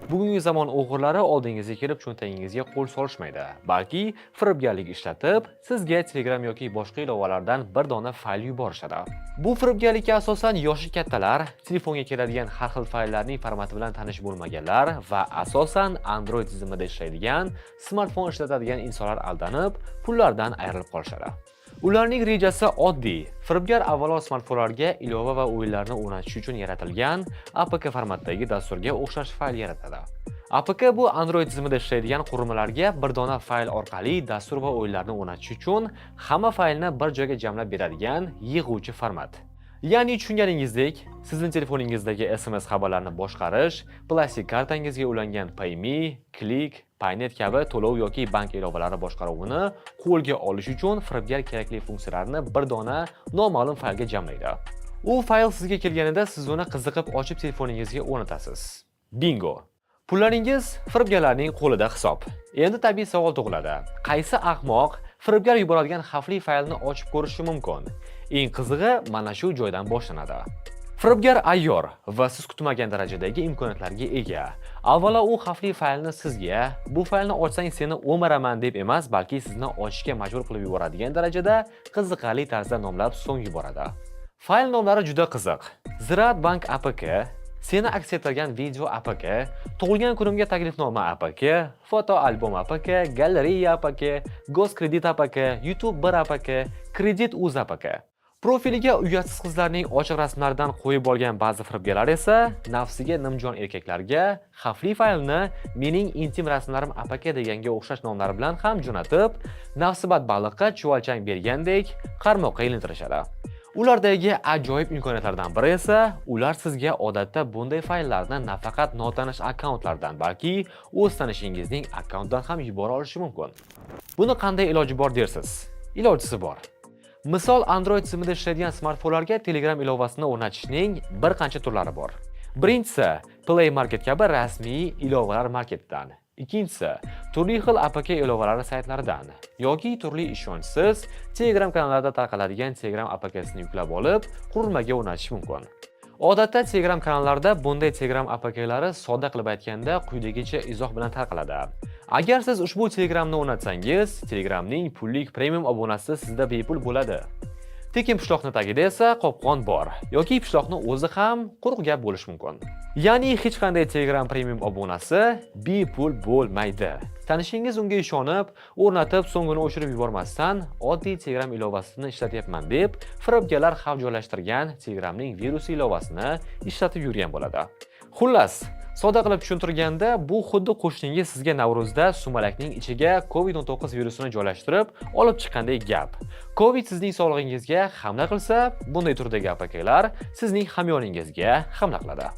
Bugungi zamon o'g'irlari oldingizga kelib cho'ntagingizga qo'l solishmaydi, balki firibgarlik ishlatib, sizga Telegram yoki boshqa ilovalardan bir dona fayl yuborishadi. Bu firibgarlikka asosan yoshi kattalar, telefonga keladigan har xil fayllarning formati bilan tanish bo'lmaganlar va asosan Android tizimida ishlaydigan, smartfon ishlatadigan insonlar aldanib, pullardan ayrilib qolishadi. Ularning rejasi oddiy. Firibgar avvalo smartfonlarga ilova va o'yinlarni o'rnatish uchun yaratilgan APK formatdagi dasturga o'xshash fayl yaratadi. APK bu Android tizimida ishlaydigan qurilmalarga bir dona fayl orqali dastur va o'yinlarni o'rnatish uchun hamma faylni bir joyga jamlab beradigan yig'uvchi format. Ya'ni tushunganingizdek, sizning telefoningizdagi SMS xabarlarni boshqarish, plastik kartangizga ulangan PayMe, Click, Paynet kabi to'lov yoki bank ilovalari boshqaruvini qo'lga olish uchun firibgar kerakli funksiyalarni bir dona noma'lum faylga jamlaydi. U fayl sizga kelganida siz uni qiziqib ochib telefoningizga o'rnatasiz. Bingo! Pullaringiz firibgarlarning qo'lida hisob. Endi tabiiy savol tug'iladi. Qaysi ahmoq firibgar yuboradigan xavfli faylni ochib ko'rishi mumkin? Eng qizig'i mana shu joydan boshlanadi. Firibgar ayyor va siz kutmagan darajadagi imkoniyatlarga ega. Avvalo u xavfli faylni sizga, bu faylni ochsang seni o'maraman deb emas, balki sizni ochishga majbur qilib yuboradigan darajada qiziqarli tarzda nomlab so'ng yuboradi. Fayl nomlari juda qiziq. Ziraat bank APK, seni aks ettirgan video APK, tug'ilgan kunimga taklifnoma APK, foto albom APK, galereya APK, Goskredit APK, YouTube 1 APK, Kredit Uz APK. Profiliga uyatsiz qizlarning ochiq rasmlaridan qo'yib olgan ba'zi firibgarlar esa nafsiga nimjon erkaklarga xavfli faylni mening intim rasmlarim APK deganga o'xshash nomlar bilan ham jo'natib, nafsibat baliqqa chuvalchang bergandek qarmoqqa ilintirishadi. Ulardagi ajoyib imkoniyatlardan biri esa, ular sizga odatda bunday fayllarni nafaqat notanish akkauntlardan, balki o'z tanishingizning akkauntidan ham yubora olishi mumkin. Buni qanday iloji bor dersiz? Ilojisi bor. Misol, Android tizimida ishlaydigan smartfonlarga Telegram ilovasini o'rnatishning bir qancha turlari bor. Birinchisi, Play Market kabi rasmiy ilovalar marketidan. Ikkinchisi, turli xil APK ilovalari saytlaridan yoki turli ishonchsiz Telegram kanallarda tarqaladigan Telegram APKsini yuklab olib, qurilmaga o'rnatish mumkin. Odatda Telegram kanallarda bunday Telegram APKlari sodda qilib aytganda quyidagicha izoh bilan tarqaladi. Agar siz ushbu Telegramni o'rnatsangiz, Telegramning pullik premium obunasi sizda bepul bo'ladi. Tekin pishloqni tagida esa qopqon bor yoki pishloqni o'zi ham quruq gap bo'lishi mumkin. Ya'ni hech qanday Telegram premium obunasi bepul bo'lmaydi. Tanishingiz unga ishonib, o'rnatib, so'nggini o'chirib yubormasdan oddiy Telegram ilovasini ishlatyapman deb firibgarlar xavf joylashtirgan Telegramning virus ilovasini ishlatib yurgan bo'ladi. Xullas, sodda qilib tushuntirganda, bu xuddi qo'shningiz sizga Navro'zda sumalakning ichiga COVID-19 virusini joylashtirib olib chiqqandek gap. Covid sizning sog'lig'ingizga hamla qilsa, bunday turdagi APKlar sizning hamyoningizga hamla qiladi.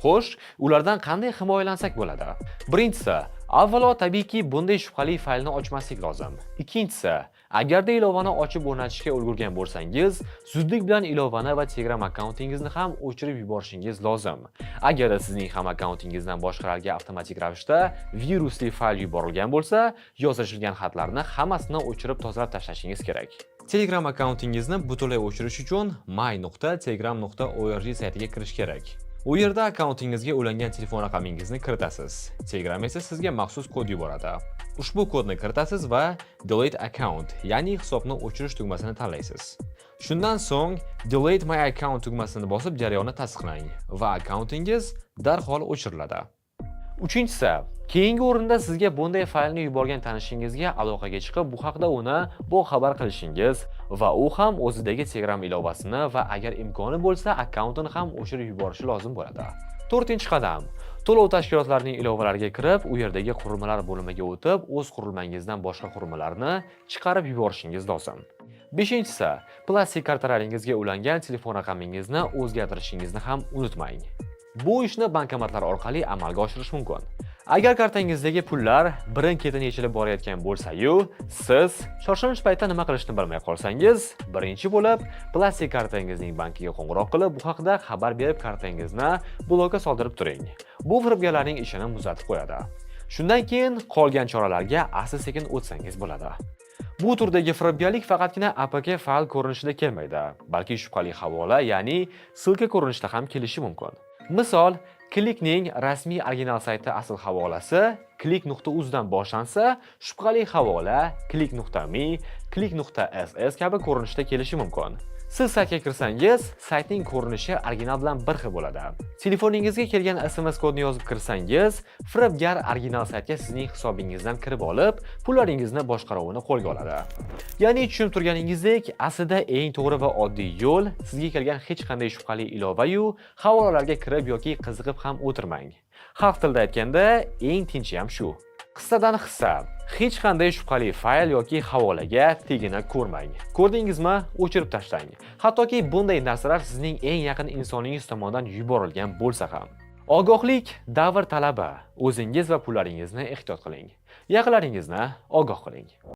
Xo'sh, ulardan qanday himoyalansak bo'ladi? Birinchisi, avvalo tabiiyki bunday shubhali faylni ochmaslik lozim. Ikkinchisi, agarda ilovani ochib o'rnatishga ulgurgan bo'lsangiz, zudlik bilan ilovani va Telegram akkauntingizni ham o'chirib yuborishingiz lozim. Agarda sizning ham akkauntingizdan boshqalarga avtomatik ravishda virusli fayl yuborilgan bo'lsa, yozishilgan xatlarni hammasini o'chirib tozalab tashlashingiz kerak. Telegram akkauntingizni butunlay o'chirish uchun my.telegram.org saytiga kirish kerak. U yerda akkauntingizga ulangan telefon raqamingizni kiritasiz. Telegram esa sizga maxsus kod yuboradi. Ushbu kodni kiritasiz va Delete account, ya'ni hisobni o'chirish tugmasini tanlaysiz. Shundan so'ng Delete my account tugmasini bosib jarayonni tasdiqlang va akkauntingiz darhol o'chiriladi. Uchinchisi, keyingi o'rinda sizga bunday faylni yuborgan tanishingizga aloqaga chiqib, bu haqda uni boxabar qilishingiz va u ham o'zidagi Telegram ilovasini va agar imkoni bo'lsa, akkauntini ham o'chirib yuborishi lozim bo'ladi. 4-qadam. To'lov tashkilotlarining ilovalariga kirib, u yerdagi qurilmalar bo'limiga o'tib, o'z qurilmangizdan boshqa qurilmalarni chiqarib yuborishingiz lozim. 5-si, plastik kartalaringizga ulangan telefon raqamingizni o'zgartirishingizni ham unutmang. Bu ishni bankomatlar orqali amalga oshirish mumkin. Agar kartangizdagi pullar birin-ketin yechilib borayotgan bo'lsa-yu, siz shoshilinch paytda nima qilishni bilmay qolsangiz, birinchi bo'lib plastik kartangizning bankiga qo'ng'iroq qilib, bu haqida xabar berib kartangizni blokka soldirib turing. Bu firibgarlarning ishini muzlatib qo'yadi. Shundan keyin qolgan choralarga asta-sekin o'tsangiz bo'ladi. Bu turdagi firibgarlik faqatgina APK fayl ko'rinishida kelmaydi, balki shubhali havola, ya'ni silka ko'rinishida ham kelishi mumkin. Misol, Klikning rasmiy original sayti asl havolasi klik.uz dan boshlansa, shubhali havola klik.me, klik.ss kabi ko'rinishda kelishi mumkin. Siz saytga kirsangiz, saytning ko'rinishi original bilan bir xil bo'ladi. Telefoningizga kelgan SMS kodni yozib kirsangiz, firibgar original saytga sizning hisobingizdan kirib olib, pullaringizni boshqaruvini qo'lga oladi. Ya'ni tushunib turganingizdek, aslida eng to'g'ri va oddiy yo'l sizga kelgan hech qanday shubhali ilova-yu havolalarga kirib yoki qiziqib ham o'tirmang. Xalq tilida aytganda, eng tinchi ham shu. Qissadan hissa. Hech qanday shubhali fayl yoki havolaga tegina ko'rmang. Ko'rdingizmi? O'chirib tashlang. Hattoki bunday narsalar sizning eng yaqin insoningiz tomonidan yuborilgan bo'lsa ham. Ogohlik davr talabi. O'zingiz va pullaringizni ehtiyot qiling. Yaqinlaringizni ogoh qiling.